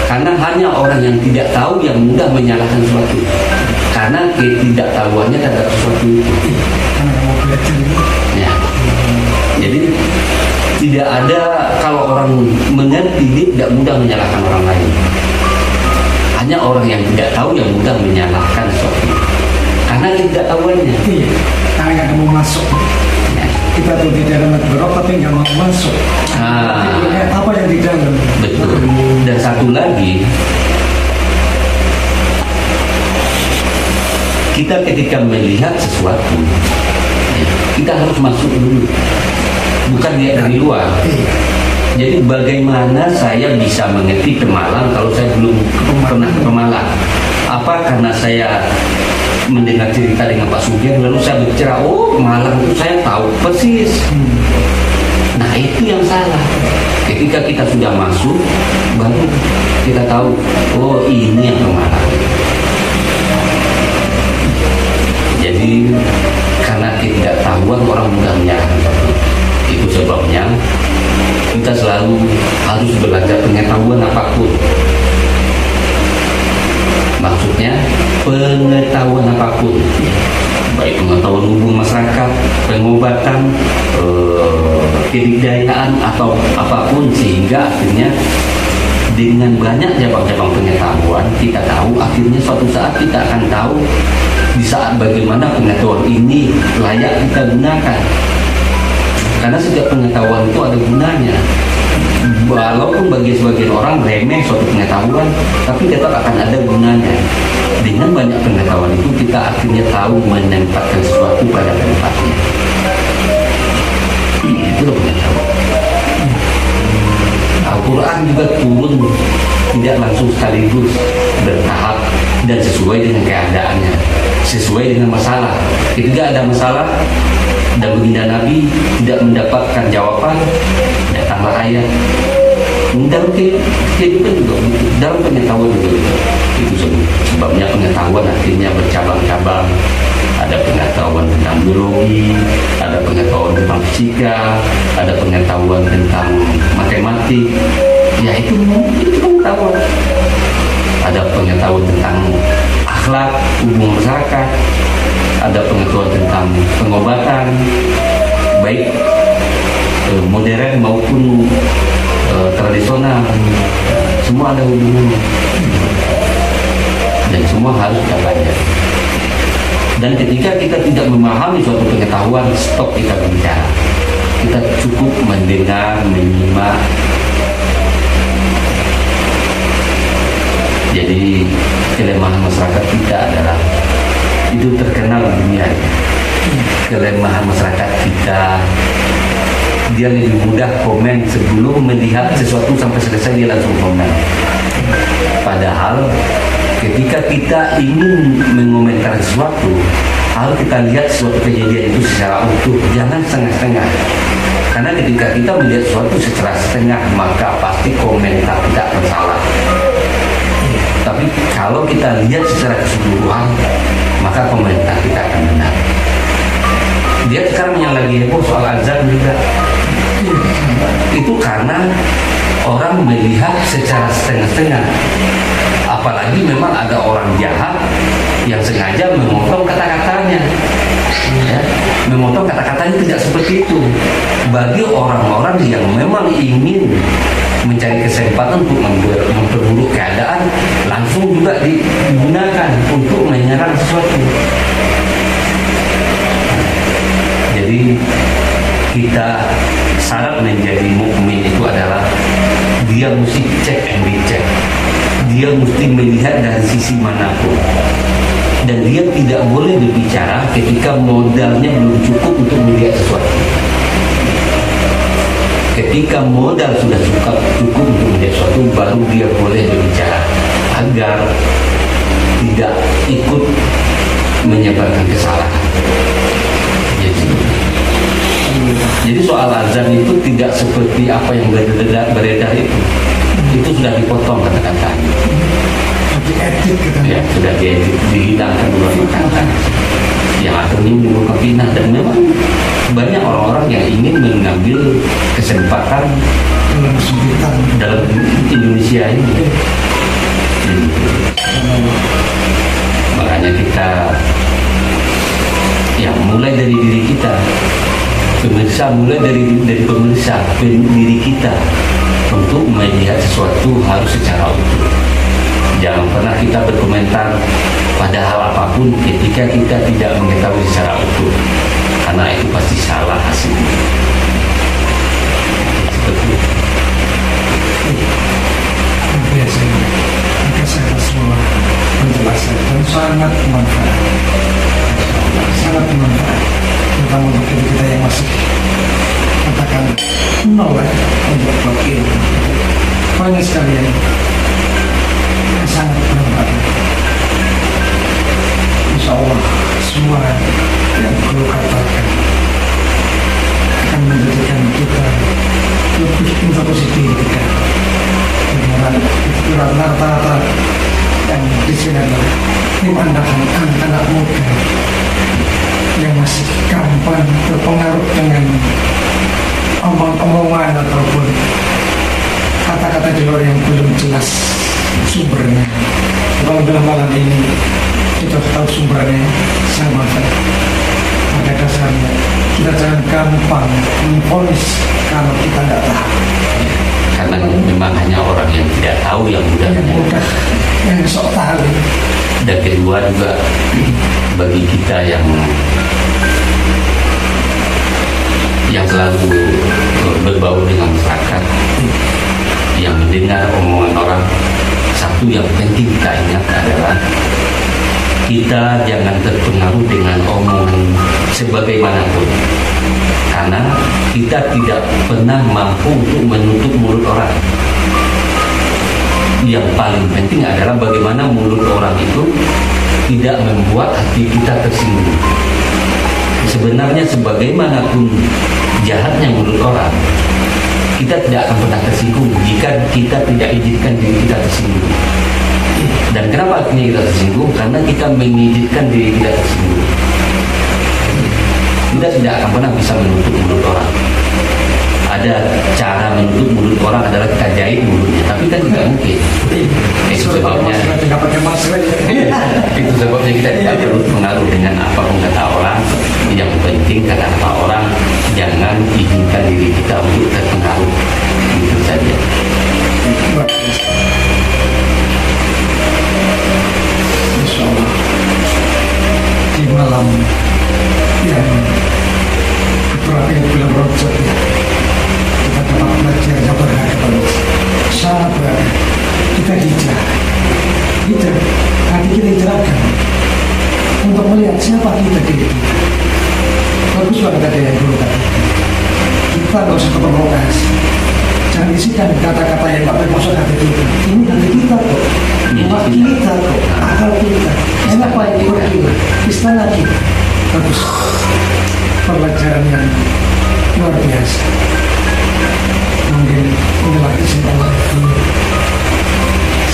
Karena hanya orang yang tidak tahu yang mudah menyalahkan sesuatu. Karena ketidaktahuannya terhadap sesuatu itu. Ya. Jadi tidak ada, kalau orang mengerti dia tidak mudah menyalahkan orang lain. Hanya orang yang tidak tahu yang mudah menyalahkan sesuatu. Karena ketidaktahuannya. Iya. Karena nggak mau masuk. Kita tuh di dalam berok tapi nggak mau masuk. Apa yang di dalam? Betul. Dan satu lagi, kita ketika melihat sesuatu, kita harus masuk dulu, bukan lihat dari luar. Jadi bagaimana saya bisa mengerti Pemalang kalau saya belum pernah ke Pemalang? Apa karena saya mendengar cerita dengan Pak Sugeng lalu saya bicara, oh Pemalang itu saya tahu persis. Nah itu yang salah. Ketika kita sudah masuk, baru kita tahu, oh ini yang Pemalang. Jadi karena ketidaktahuan orang mudah menyalahkan. Itu sebabnya kita selalu harus belajar pengetahuan apapun. Maksudnya pengetahuan apapun, baik pengetahuan umum masyarakat, pengobatan, kebudayaan atau apapun, sehingga akhirnya dengan banyak cabang-cabang pengetahuan kita tahu, akhirnya suatu saat kita akan tahu di saat bagaimana pengetahuan ini layak kita gunakan. Karena setiap pengetahuan itu ada gunanya. Walaupun bagi sebagian orang remeh suatu pengetahuan, tapi tetap akan ada gunanya. Dengan banyak pengetahuan itu kita akhirnya tahu menempatkan sesuatu pada tempatnya. Itu pengetahuan. Al-Quran juga turun tidak langsung sekaligus, bertahap dan sesuai dengan keadaannya, sesuai dengan masalah. Ketika ada masalah dan baginda Nabi tidak mendapatkan jawaban, datanglah ayat. Dalam kehidupan juga begitu, dalam pengetahuan juga begitu. Itu sebabnya pengetahuan akhirnya bercabang-cabang. Ada pengetahuan tentang biologi, ada pengetahuan tentang fisika, ada pengetahuan tentang matematik. Ya itu pengetahuan. Ada pengetahuan tentang akhlak, hubungan masyarakat, ada pengetahuan tentang pengobatan, baik modern maupun tradisional, semua ada hubungannya dan semua harus kita pelajari. Dan ketika kita tidak memahami suatu pengetahuan, stop kita berbicara. Kita cukup mendengar, menyimak. Jadi kelemahan masyarakat kita adalah itu terkenal di dunia. Kelemahan masyarakat kita, dia lebih mudah komen sebelum melihat sesuatu sampai selesai dia langsung komen. Padahal ketika kita ingin mengomentari sesuatu, harus kita lihat suatu kejadian itu secara utuh, jangan setengah-setengah. Karena ketika kita melihat sesuatu secara setengah, maka pasti komentar kita akan salah. Tapi kalau kita lihat secara keseluruhan, maka komentar kita akan benar. Dia sekarang yang lagi heboh soal azan juga. Itu karena orang melihat secara setengah-setengah. Apalagi memang ada orang jahat yang sengaja memotong kata-katanya. Ya, memotong kata-katanya tidak seperti itu. Bagi orang-orang yang memang ingin mencari kesempatan untuk memperburuk keadaan, langsung juga digunakan untuk menyerang sesuatu. Jadi kita syarat menjadi mukmin itu adalah dia mesti cek and recheck. Dia mesti melihat dari sisi manapun. Dan dia tidak boleh berbicara ketika modalnya belum cukup untuk melihat sesuatu. Ketika modal sudah cukup untuk melihat sesuatu, baru dia boleh berbicara agar tidak ikut menyebarkan kesalahan. Jadi soal azan itu tidak seperti apa yang beredar itu. Itu sudah dipotong kata-katanya. Diedit gitu. Ya, sudah diedit, dihilangkan beberapa kata yang akhirnya menimbulkan fitnah. Dan memang banyak orang-orang yang ingin mengambil kesempatan dalam Indonesia ini. Makanya kita ya mulai dari diri kita, pemirsa, mulai dari pemirsa diri kita untuk melihat sesuatu harus secara utuh. Jangan pernah kita berkomentar pada hal apapun ketika kita tidak mengetahui secara utuh, karena itu pasti salah hasilnya. Seperti itu. Biasanya maka saya semua penjelasan dan sangat bermanfaat, terutama untuk kita yang masih katakan menolak untuk blokir. Banyak sekali yang sangat bermanfaat. Insya Allah semua yang perlu katakan akan menjadikan kita lebih introspeksi kita. Itu rata-rata yang di sini adalah pandangan anak muda yang masih gampang terpengaruh dengan omong-omongan ataupun kata-kata di luar yang belum jelas sumbernya. Kalau dalam malam ini kita tahu sumbernya sama saja. Pada dasarnya kita jangan gampang memponis kalau kita tidak tahu. Karena memang hanya orang yang tidak tahu yang mudah yang sok tahu. Dan kedua juga bagi kita yang selalu berbau dengan masyarakat, yang mendengar omongan orang, satu yang penting kita ingat adalah kita jangan terpengaruh dengan omongan sebagaimanapun, karena kita tidak pernah mampu untuk menutup mulut orang. Yang paling penting adalah bagaimana mulut orang itu tidak membuat hati kita tersinggung. Sebenarnya sebagaimanapun jahatnya mulut orang, kita tidak akan pernah tersinggung jika kita tidak izinkan diri kita tersinggung. Dan kenapa akhirnya kita tersinggung? Karena kita mengizinkan diri kita tersinggung. Kita tidak akan pernah bisa menutup mulut orang. Ada cara menutup mulut orang adalah kita jahit mulutnya, tapi kan tidak mungkin. Itu sebabnya kita tidak perlu pengaruh dengan apapun kata orang. Yang penting kata orang, jangan izinkan diri kita untuk terpengaruh. Itu saja. Insya Allah di malam yang terakhir bulan Rajab kita dapat belajar yang berharga, sangat berharga. Kita hijrah, hati kita hijrahkan untuk melihat siapa kita diri kita. Bagus banget ada yang dulu tadi. Kita nggak usah keprovokasi. Jangan isikan kata-kata yang nggak bermaksud hati kita. Ini hati kita kok, waktu kita kok, akal kita. Kenapa yang berkira? Istana kita. Bagus. Pelajaran yang luar biasa. Mungkin inilah izin Allah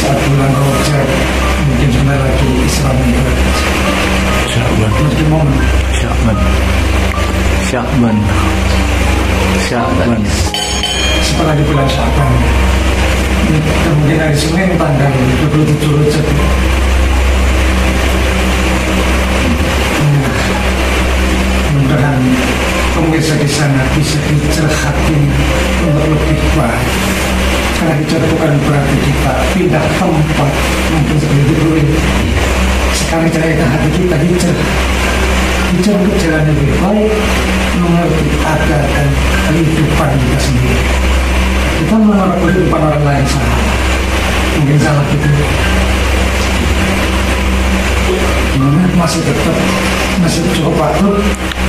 saat bulan Rajab, mungkin sebentar lagi Islam Mi'raj. Sya'ban. Setelah di bulan Sya'ban, kemudian hari Senin tanggal 27 Rajab. Mudah-mudahan pemirsa di sana bisa hijrah hati untuk lebih baik. Karena hijrah bukan berarti kita pindah tempat, mungkin seperti dulu ini. Sekarang jadikan hati kita hijrah untuk jalan yang lebih baik, mengerti agama dan kehidupan kita sendiri. Kita menolak kehidupan orang lain salah, mungkin salah gitu. Masih cukup waktu?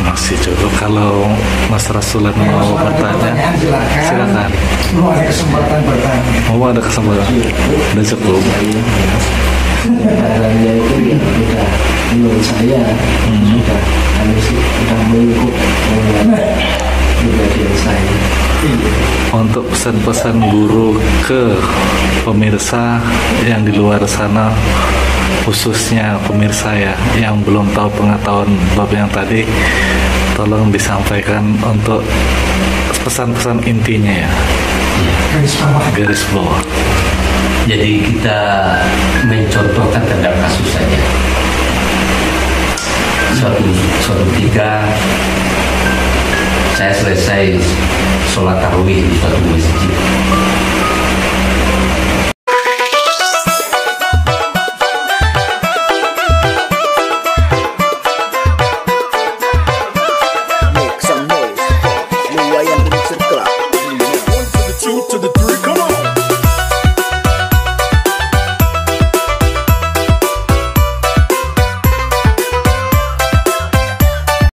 Masih cukup. Kalau Mas Rasulan mau bertanya, silakan. Mau ada kesempatan bertanya? Mau ada kesempatan? Udah cukup. Caranya itu ya sudah, menurut saya sudah melingkup pribadian saya. Untuk pesan-pesan guru ke pemirsa yang di luar sana, khususnya pemirsa ya yang belum tahu pengetahuan bab yang tadi, tolong disampaikan untuk pesan-pesan intinya ya. Garis bawah. Jadi kita mencontohkan terhadap kasus saja. suatu ketika saya selesai sholat tarawih di suatu masjid.